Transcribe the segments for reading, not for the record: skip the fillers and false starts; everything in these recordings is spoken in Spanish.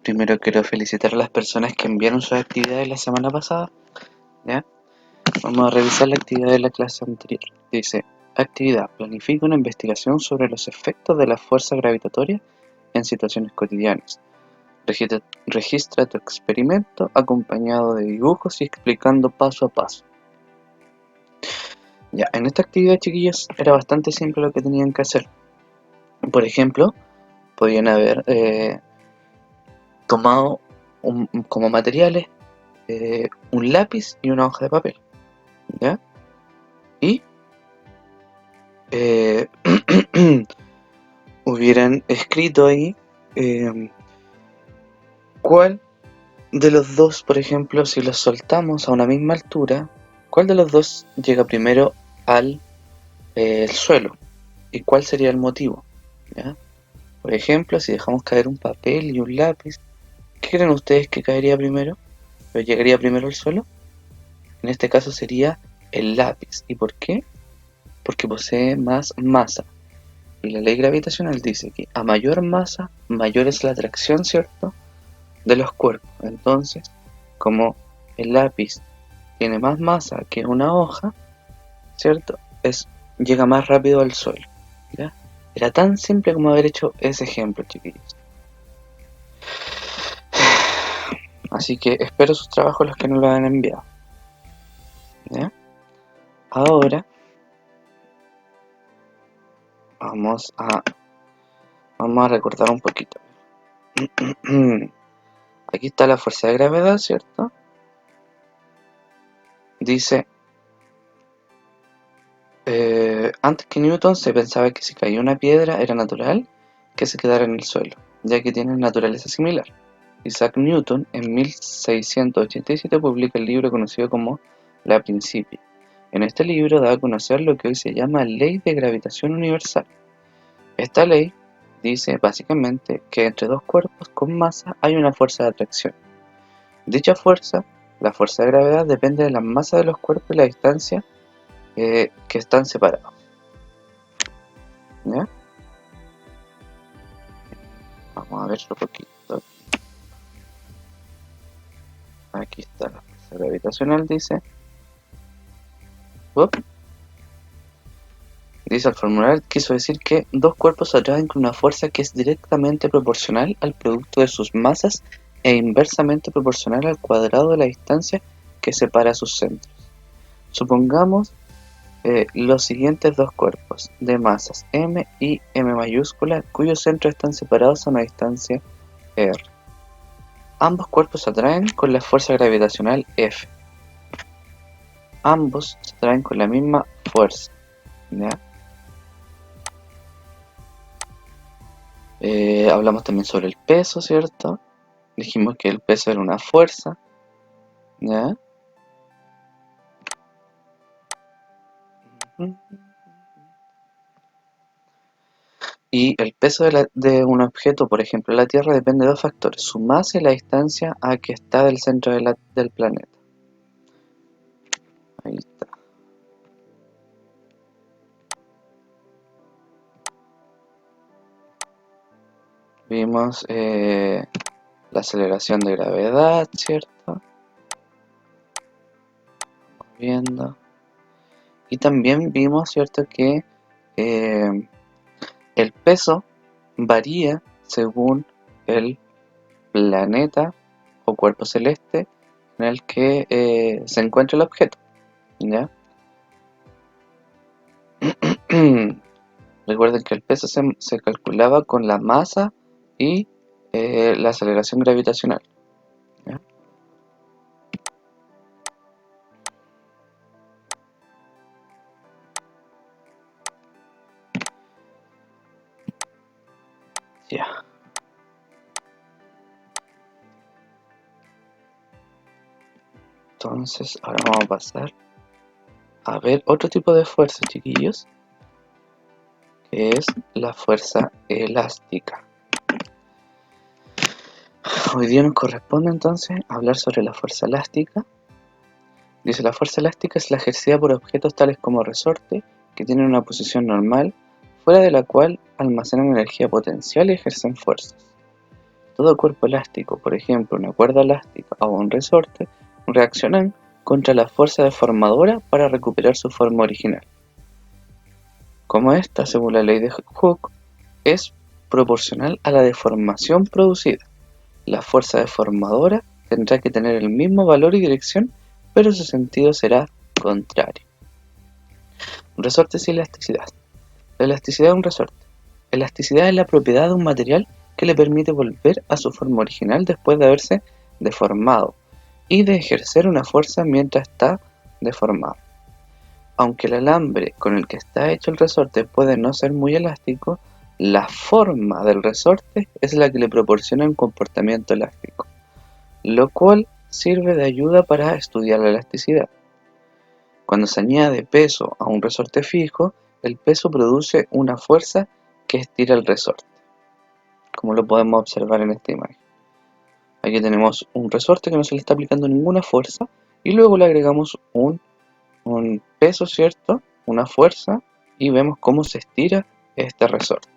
Primero quiero felicitar a las personas que enviaron sus actividades la semana pasada, ¿ya? Vamos a revisar la actividad de la clase anterior. Dice, actividad, planifica una investigación sobre los efectos de la fuerza gravitatoria en situaciones cotidianas. Registra tu experimento acompañado de dibujos y explicando paso a paso. Ya, en esta actividad, chiquillos, era bastante simple lo que tenían que hacer. Por ejemplo, podían haber tomado como materiales un lápiz y una hoja de papel, ¿ya? Y eh, hubieran escrito ahí cuál de los dos, por ejemplo, si los soltamos a una misma altura, cuál de los dos llega primero al suelo y cuál sería el motivo, ¿ya? Por ejemplo, si dejamos caer un papel y un lápiz, ¿qué creen ustedes que caería primero? ¿Pero llegaría primero al suelo? En este caso sería el lápiz. ¿Y por qué? Porque posee más masa. Y la ley gravitacional dice que a mayor masa, mayor es la atracción, ¿cierto?, de los cuerpos. Entonces, como el lápiz tiene más masa que una hoja, ¿cierto?, llega más rápido al suelo, ¿ya? Era tan simple como haber hecho ese ejemplo, chiquillos. Así que espero sus trabajos los que no lo han enviado, ¿ya? Ahora vamos a recordar un poquito. Aquí está la fuerza de gravedad, ¿cierto? Dice, antes que Newton se pensaba que si caía una piedra era natural que se quedara en el suelo, ya que tienen naturaleza similar. Isaac Newton en 1687 publica el libro conocido como La Principia. En este libro da a conocer lo que hoy se llama Ley de Gravitación Universal. Esta ley dice básicamente que entre dos cuerpos con masa hay una fuerza de atracción. Dicha fuerza, la fuerza de gravedad, depende de la masa de los cuerpos y la distancia que están separados, ¿ya? Vamos a ver un poquito. Aquí está la fuerza gravitacional, dice. Up. Dice el formulario, quiso decir que dos cuerpos se atraen con una fuerza que es directamente proporcional al producto de sus masas e inversamente proporcional al cuadrado de la distancia que separa sus centros. Supongamos los siguientes dos cuerpos de masas m y m mayúscula cuyos centros están separados a una distancia r. Ambos cuerpos se atraen con la fuerza gravitacional F. Ambos se atraen con la misma fuerza, ¿ya? Hablamos también sobre el peso, ¿cierto? Dijimos que el peso era una fuerza, ¿ya? Y el peso de un objeto, por ejemplo la Tierra, depende de dos factores: su masa y la distancia a que está del centro del planeta. Ahí está. Vimos la aceleración de gravedad, ¿cierto? Vamos viendo. Y también vimos, ¿cierto?, que el peso varía según el planeta o cuerpo celeste en el que se encuentra el objeto, ¿ya? Recuerden que el peso se calculaba con la masa y la aceleración gravitacional, ¿ya? Ya. Entonces, ahora vamos a pasar a ver otro tipo de fuerza, chiquillos, que es la fuerza elástica. Hoy día nos corresponde entonces hablar sobre la fuerza elástica. Dice, la fuerza elástica es la ejercida por objetos tales como resorte que tienen una posición normal, fuera de la cual almacenan energía potencial y ejercen fuerzas. Todo cuerpo elástico, por ejemplo una cuerda elástica o un resorte, reaccionan contra la fuerza deformadora para recuperar su forma original. Como esta, según la ley de Hooke, es proporcional a la deformación producida. La fuerza deformadora tendrá que tener el mismo valor y dirección, pero su sentido será contrario. Resortes y elasticidad. La elasticidad de un resorte. Elasticidad es la propiedad de un material que le permite volver a su forma original después de haberse deformado y de ejercer una fuerza mientras está deformado. Aunque el alambre con el que está hecho el resorte puede no ser muy elástico, la forma del resorte es la que le proporciona un comportamiento elástico, lo cual sirve de ayuda para estudiar la elasticidad. Cuando se añade peso a un resorte fijo, el peso produce una fuerza que estira el resorte, como lo podemos observar en esta imagen. Aquí tenemos un resorte que no se le está aplicando ninguna fuerza y luego le agregamos un peso, ¿cierto? Una fuerza, y vemos cómo se estira este resorte.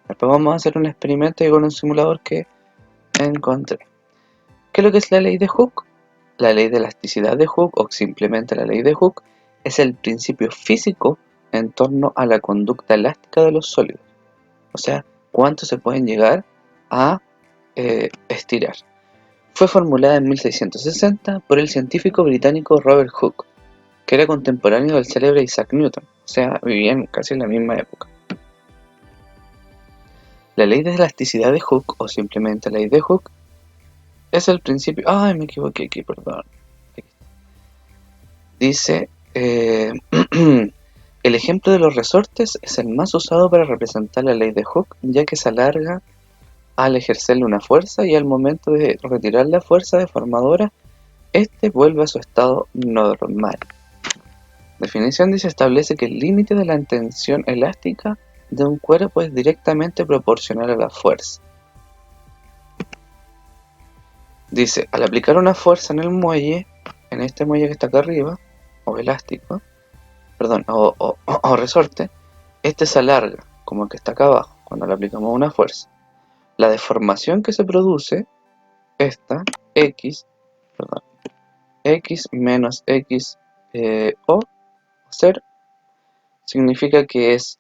Después vamos a hacer un experimento con un simulador que encontré. ¿Qué es lo que es la ley de Hooke? La ley de elasticidad de Hooke, o simplemente la ley de Hooke, es el principio físico en torno a la conducta elástica de los sólidos. O sea, cuánto se pueden llegar a estirar. Fue formulada en 1660 por el científico británico Robert Hooke, que era contemporáneo del célebre Isaac Newton, o sea, vivían casi en la misma época. La ley de elasticidad de Hooke, o simplemente la ley de Hooke, es el principio... ¡Ay, me equivoqué aquí, perdón! Dice... el ejemplo de los resortes es el más usado para representar la ley de Hooke, ya que se alarga al ejercerle una fuerza y al momento de retirar la fuerza deformadora, este vuelve a su estado normal. Definición dice: establece que el límite de la tensión elástica de un cuerpo es directamente proporcional a la fuerza. Dice, al aplicar una fuerza en el muelle, en este muelle que está acá arriba, o elástico, perdón, o resorte, este se alarga, como el que está acá abajo, cuando le aplicamos una fuerza. La deformación que se produce, esta, x menos x o 0, significa que es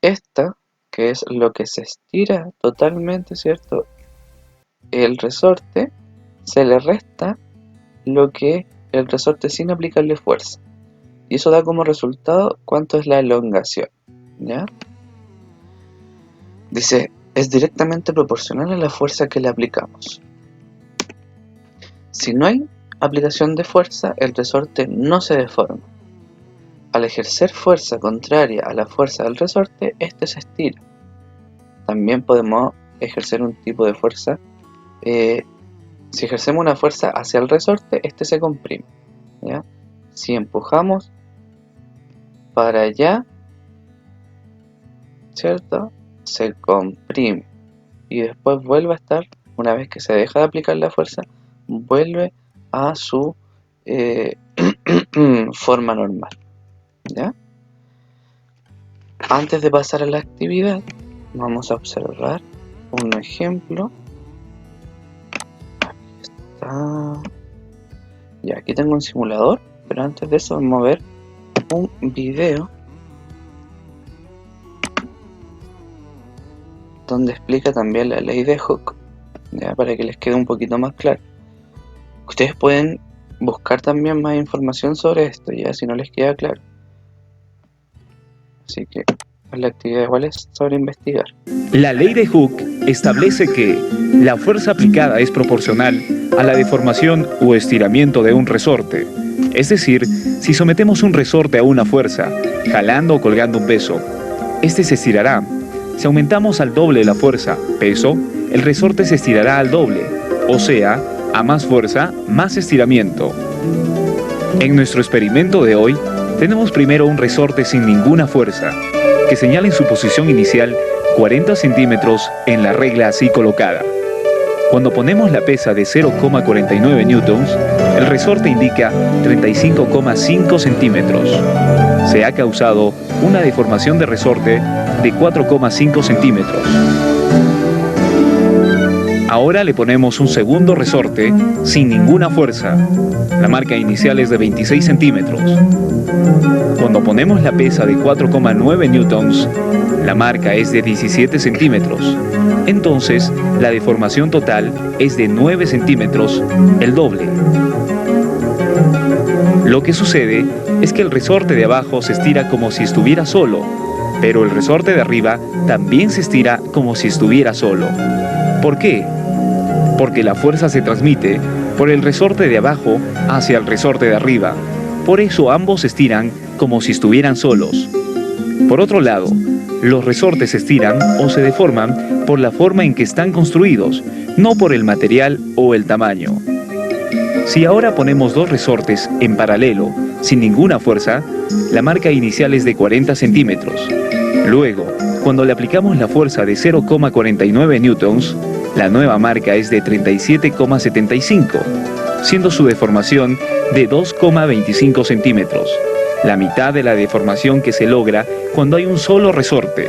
esta, que es lo que se estira totalmente, ¿cierto? El resorte, se le resta lo que el resorte sin aplicarle fuerza. Y eso da como resultado cuánto es la elongación, ¿ya? Dice, es directamente proporcional a la fuerza que le aplicamos. Si no hay aplicación de fuerza, el resorte no se deforma. Al ejercer fuerza contraria a la fuerza del resorte, este se estira. También podemos ejercer un tipo de fuerza. Si ejercemos una fuerza hacia el resorte, este se comprime, ¿ya? Si empujamos para allá, ¿cierto? Se comprime. Y después vuelve a estar, una vez que se deja de aplicar la fuerza, vuelve a su forma normal, ¿ya? Antes de pasar a la actividad, vamos a observar un ejemplo. Aquí está. Y aquí tengo un simulador, pero antes de eso vamos a ver un video donde explica también la ley de Hooke, ya, para que les quede un poquito más claro. Ustedes pueden buscar también más información sobre esto, ya, si no les queda claro. Así que la actividad igual es sobre investigar. La ley de Hooke establece que la fuerza aplicada es proporcional a la deformación o estiramiento de un resorte. Es decir, si sometemos un resorte a una fuerza, jalando o colgando un peso, este se estirará. Si aumentamos al doble la fuerza, peso, el resorte se estirará al doble, o sea, a más fuerza, más estiramiento. En nuestro experimento de hoy, tenemos primero un resorte sin ninguna fuerza, que señala en su posición inicial 40 centímetros en la regla así colocada. Cuando ponemos la pesa de 0,49 newtons, el resorte indica 35,5 centímetros. Se ha causado una deformación de resorte de 4,5 centímetros. Ahora le ponemos un segundo resorte sin ninguna fuerza. La marca inicial es de 26 centímetros. Cuando ponemos la pesa de 4,9 newtons, la marca es de 17 centímetros. Entonces, la deformación total es de 9 centímetros, el doble. Lo que sucede es que el resorte de abajo se estira como si estuviera solo, pero el resorte de arriba también se estira como si estuviera solo. ¿Por qué? Porque la fuerza se transmite por el resorte de abajo hacia el resorte de arriba. Por eso ambos se estiran como si estuvieran solos. Por otro lado, los resortes se estiran o se deforman por la forma en que están construidos, no por el material o el tamaño. Si ahora ponemos dos resortes en paralelo, sin ninguna fuerza, la marca inicial es de 40 centímetros. Luego, cuando le aplicamos la fuerza de 0,49 newtons, la nueva marca es de 37,75, siendo su deformación de 2,25 centímetros, la mitad de la deformación que se logra cuando hay un solo resorte.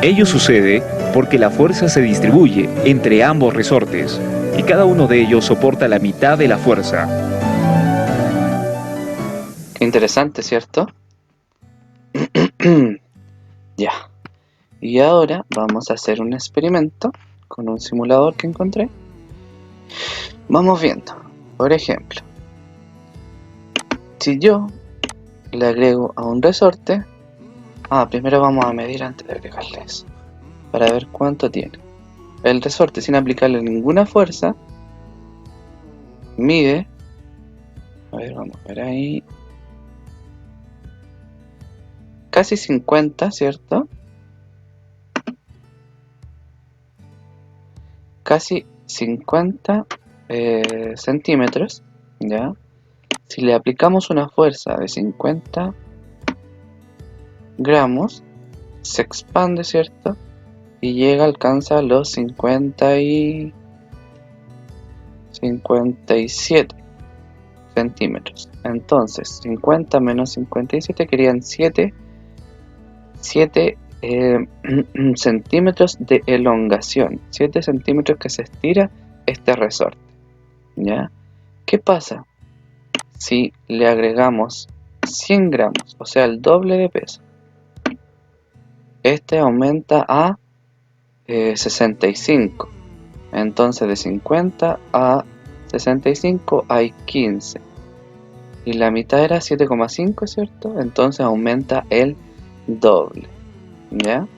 Ello sucede porque la fuerza se distribuye entre ambos resortes y cada uno de ellos soporta la mitad de la fuerza. Qué interesante, ¿cierto? Ya. Y ahora vamos a hacer un experimento con un simulador que encontré. Vamos viendo. Por ejemplo, si yo le agrego a un resorte... primero vamos a medir antes de agregarle eso, para ver cuánto tiene. El resorte, sin aplicarle ninguna fuerza, mide... A ver, vamos a ver ahí... Casi 50, ¿cierto? Casi 50 centímetros, ¿ya? Si le aplicamos una fuerza de 50 gramos, se expande, ¿cierto? Y llega, alcanza los 57 centímetros. Entonces, 50 menos 57 querían 7 centímetros de elongación, 7 centímetros que se estira este resorte, ¿ya? ¿Qué pasa si le agregamos 100 gramos, o sea, el doble de peso? Este aumenta a 65, entonces de 50 a 65 hay 15, y la mitad era 7,5, ¿cierto? Entonces aumenta el doble, ¿ya?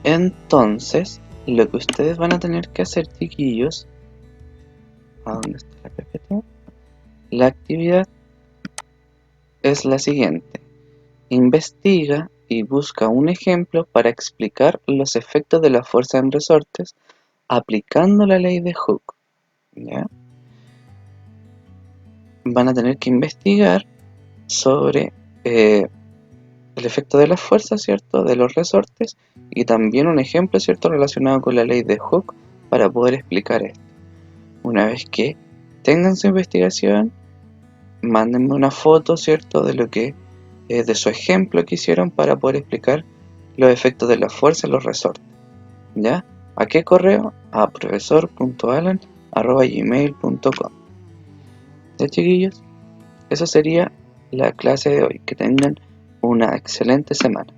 Entonces, lo que ustedes van a tener que hacer, chiquillos, ¿a dónde está la PPT? La actividad es la siguiente: investiga y busca un ejemplo para explicar los efectos de la fuerza en resortes aplicando la ley de Hooke, ¿ya? Van a tener que investigar sobre el efecto de la fuerza, ¿cierto?, de los resortes, y también un ejemplo, ¿cierto?, relacionado con la ley de Hooke para poder explicar esto. Una vez que tengan su investigación, mándenme una foto, ¿cierto?, de lo que de su ejemplo que hicieron para poder explicar los efectos de la fuerza en los resortes, ¿ya? ¿A qué correo? A profesor.alan@gmail.com. ¿Ya, chiquillos? Eso sería la clase de hoy. Que tengan una excelente semana.